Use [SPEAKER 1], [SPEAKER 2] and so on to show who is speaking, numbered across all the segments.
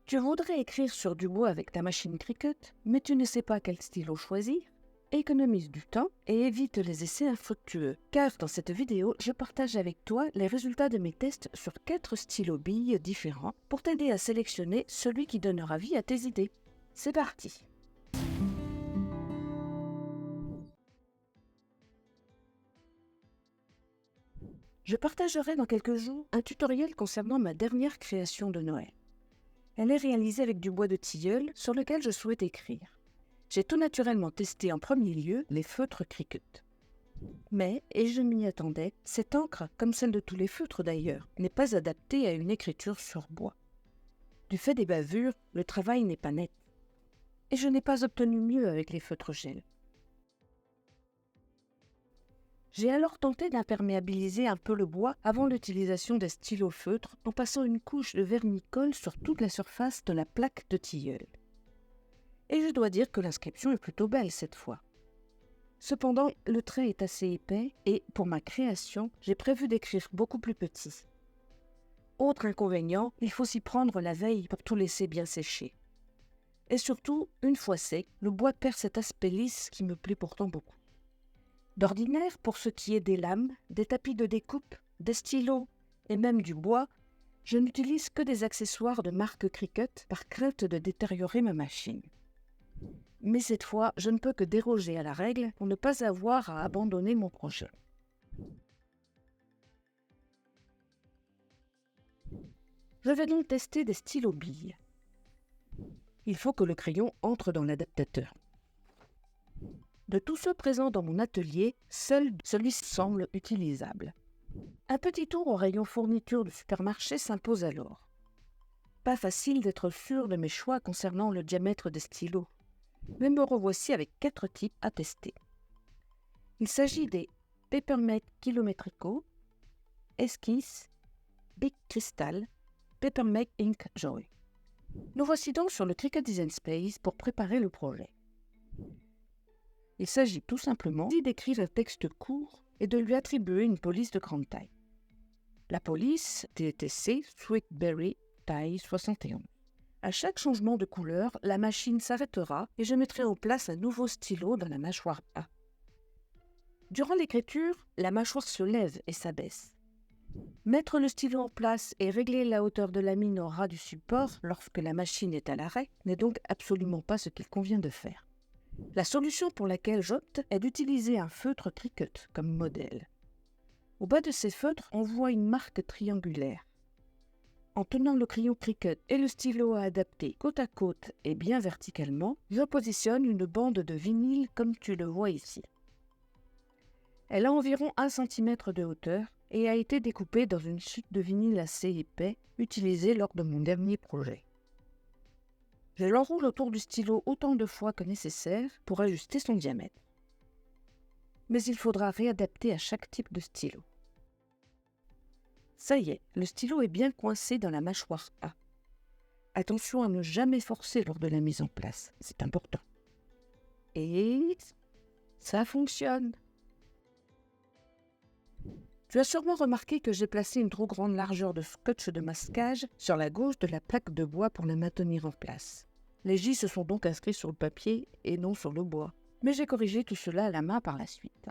[SPEAKER 1] Tu voudrais écrire sur du bois avec ta machine Cricut, mais tu ne sais pas quel stylo choisir? Économise du temps et évite les essais infructueux, car dans cette vidéo, je partage avec toi les résultats de mes tests sur 4 stylos billes différents pour t'aider à sélectionner celui qui donnera vie à tes idées. C'est parti! Je partagerai dans quelques jours un tutoriel concernant ma dernière création de Noël. Elle est réalisée avec du bois de tilleul sur lequel je souhaite écrire. J'ai tout naturellement testé en premier lieu les feutres Cricut. Mais, et je m'y attendais, cette encre, comme celle de tous les feutres d'ailleurs, n'est pas adaptée à une écriture sur bois. Du fait des bavures, le travail n'est pas net. Et je n'ai pas obtenu mieux avec les feutres gel. J'ai alors tenté d'imperméabiliser un peu le bois avant l'utilisation des stylos feutres en passant une couche de vernis-colle sur toute la surface de la plaque de tilleul. Et je dois dire que l'inscription est plutôt belle cette fois. Cependant, le trait est assez épais et, pour ma création, j'ai prévu d'écrire beaucoup plus petit. Autre inconvénient, il faut s'y prendre la veille pour tout laisser bien sécher. Et surtout, une fois sec, le bois perd cet aspect lisse qui me plaît pourtant beaucoup. D'ordinaire, pour ce qui est des lames, des tapis de découpe, des stylos et même du bois, je n'utilise que des accessoires de marque Cricut par crainte de détériorer ma machine. Mais cette fois, je ne peux que déroger à la règle pour ne pas avoir à abandonner mon projet. Je vais donc tester des stylos billes. Il faut que le crayon entre dans l'adaptateur. De tous ceux présents dans mon atelier, seul celui-ci semble utilisable. Un petit tour au rayon fourniture du supermarché s'impose alors. Pas facile d'être sûr de mes choix concernant le diamètre des stylos, mais me revoici avec 4 types à tester. Il s'agit des Papermate Kilometrico, Esquisse, Big Crystal, Papermate Ink Joy. Nous voici donc sur le Cricut Design Space pour préparer le projet. Il s'agit tout simplement d'écrire un texte court et de lui attribuer une police de grande taille. La police TTC Sweetberry taille 71. À chaque changement de couleur, la machine s'arrêtera et je mettrai en place un nouveau stylo dans la mâchoire A. Durant l'écriture, la mâchoire se lève et s'abaisse. Mettre le stylo en place et régler la hauteur de la mine au ras du support lorsque la machine est à l'arrêt n'est donc absolument pas ce qu'il convient de faire. La solution pour laquelle j'opte est d'utiliser un feutre Cricut comme modèle. Au bas de ces feutres, on voit une marque triangulaire. En tenant le crayon Cricut et le stylo à adapter côte à côte et bien verticalement, je positionne une bande de vinyle comme tu le vois ici. Elle a environ 1 cm de hauteur et a été découpée dans une chute de vinyle assez épais utilisée lors de mon dernier projet. Je l'enroule autour du stylo autant de fois que nécessaire pour ajuster son diamètre. Mais il faudra réadapter à chaque type de stylo. Ça y est, le stylo est bien coincé dans la mâchoire A. Attention à ne jamais forcer lors de la mise en place, c'est important. Et ça fonctionne. Tu as sûrement remarqué que j'ai placé une trop grande largeur de scotch de masquage sur la gauche de la plaque de bois pour la maintenir en place. Les J se sont donc inscrits sur le papier et non sur le bois. Mais j'ai corrigé tout cela à la main par la suite.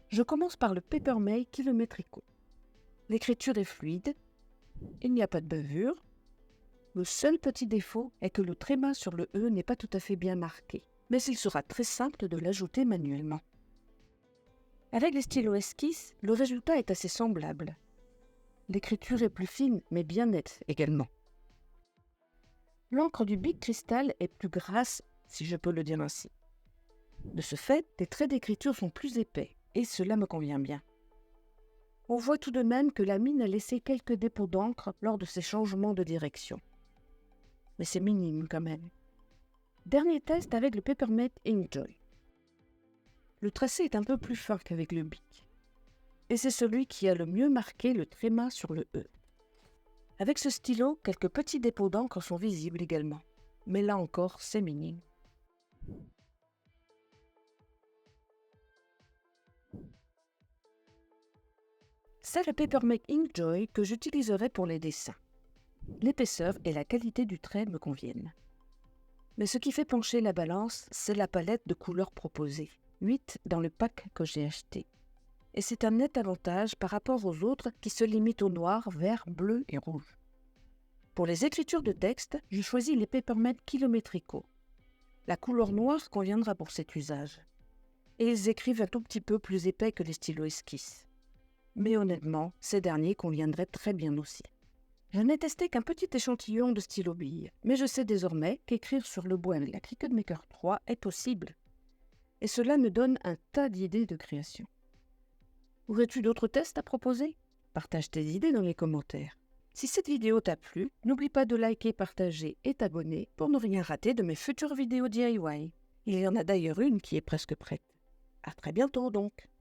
[SPEAKER 1] Je commence par le Papermate Kilometrico. L'écriture est fluide, il n'y a pas de bavure. Le seul petit défaut est que le tréma sur le E n'est pas tout à fait bien marqué, mais il sera très simple de l'ajouter manuellement. Avec les stylos esquisses, le résultat est assez semblable. L'écriture est plus fine, mais bien nette également. L'encre du Big Crystal est plus grasse, si je peux le dire ainsi. De ce fait, les traits d'écriture sont plus épais, et cela me convient bien. On voit tout de même que la mine a laissé quelques dépôts d'encre lors de ces changements de direction. Mais c'est minime quand même. Dernier test avec le Papermate Ink Joy. Le tracé est un peu plus fin qu'avec le Bic. Et c'est celui qui a le mieux marqué le tréma sur le E. Avec ce stylo, quelques petits dépôts d'encre sont visibles également. Mais là encore, c'est minime. c'est le Papermate Inkjoy que j'utiliserai pour les dessins. L'épaisseur et la qualité du trait me conviennent. Mais ce qui fait pencher la balance, c'est la palette de couleurs proposée, 8 dans le pack que j'ai acheté. Et c'est un net avantage par rapport aux autres qui se limitent au noir, vert, bleu et rouge. Pour les écritures de texte, j'ai choisi les Papermate Kilometrico. La couleur noire conviendra pour cet usage. Et ils écrivent un tout petit peu plus épais que les stylos esquisses. Mais honnêtement, ces derniers conviendraient très bien aussi. Je n'ai testé qu'un petit échantillon de stylo bille, mais je sais désormais qu'écrire sur le bois avec la Cricut Maker 3 est possible. Et cela me donne un tas d'idées de création. Aurais-tu d'autres tests à proposer? Partage tes idées dans les commentaires. Si cette vidéo t'a plu, n'oublie pas de liker, partager et t'abonner pour ne rien rater de mes futures vidéos DIY. Il y en a d'ailleurs une qui est presque prête. À très bientôt donc.